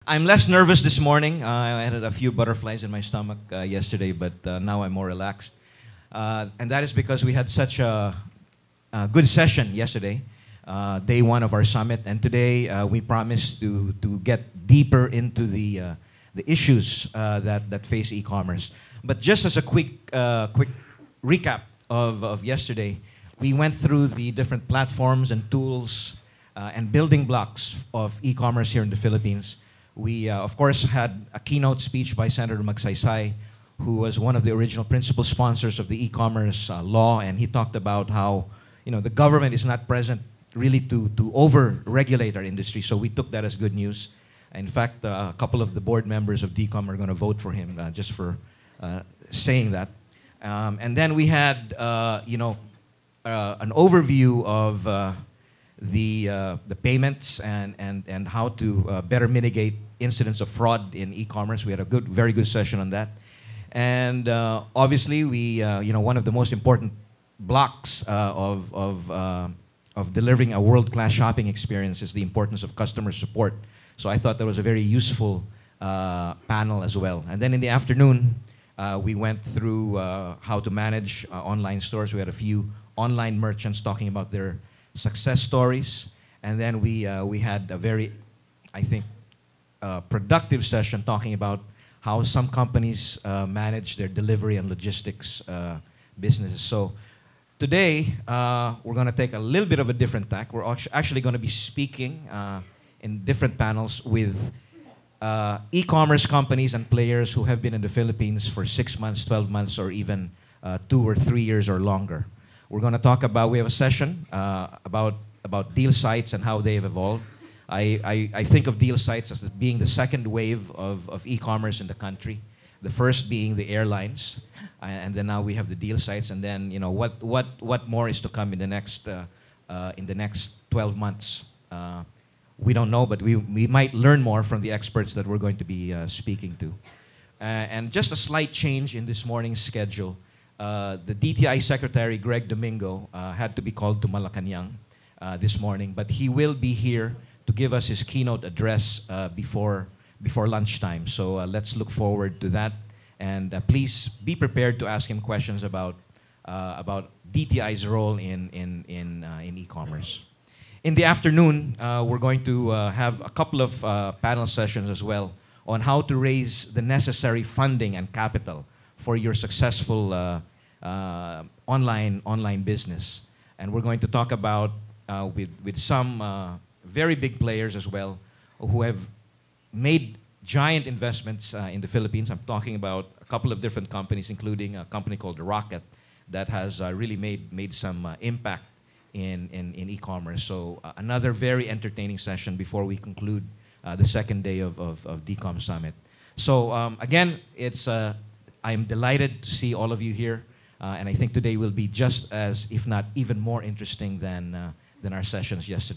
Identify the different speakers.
Speaker 1: I'm less nervous this morning. I had a few butterflies in my stomach yesterday, but now I'm more relaxed. And that is because we had such a good session yesterday, day one of our summit. And today we promised to get deeper into the issues that face e-commerce. But just as a quick recap of yesterday, we went through the different platforms and tools and building blocks of e-commerce here in the Philippines. We, of course, had a keynote speech by Senator Magsaysay, who was one of the original principal sponsors of the e-commerce law, and he talked about how the government is not present really to over-regulate our industry, so we took that as good news. In fact, a couple of the board members of DCOM are going to vote for him just for saying that. And then we had, an overview of the payments and how to better mitigate incidents of fraud in e-commerce. We had a very good session on that. And obviously, we, one of the most important blocks of delivering a world-class shopping experience is the importance of customer support. So I thought that was a very useful panel as well. And then in the afternoon, we went through how to manage online stores. We had a few online merchants talking about their success stories. And then we had a very, I think, productive session talking about how some companies manage their delivery and logistics businesses. So today, we're going to take a little bit of a different tack. We're actually going to be speaking in different panels with e-commerce companies and players who have been in the Philippines for 6 months, 12 months, or even 2 or 3 years or longer. We're going to talk about, we have a session about deal sites and how they've evolved. I think of deal sites as being the second wave of e-commerce in the country. The first being the airlines, and then now we have the deal sites, and then what more is to come in the next 12 months. We don't know, but we might learn more from the experts that we're going to be speaking to. And just a slight change in this morning's schedule. The DTI Secretary, Greg Domingo, had to be called to Malacanang this morning, but he will be here to give us his keynote address before lunchtime. So let's look forward to that. And please be prepared to ask him questions about DTI's role in e-commerce. In the afternoon, we're going to have a couple of panel sessions as well on how to raise the necessary funding and capital for your successful online business. And we're going to talk about with some very big players as well who have made giant investments in the Philippines. I'm talking about a couple of different companies, including a company called Rocket that has really made some impact in e-commerce. So another very entertaining session before we conclude the second day of DCOM Summit. So again, I'm delighted to see all of you here, and I think today will be just as, if not even more interesting than our sessions yesterday.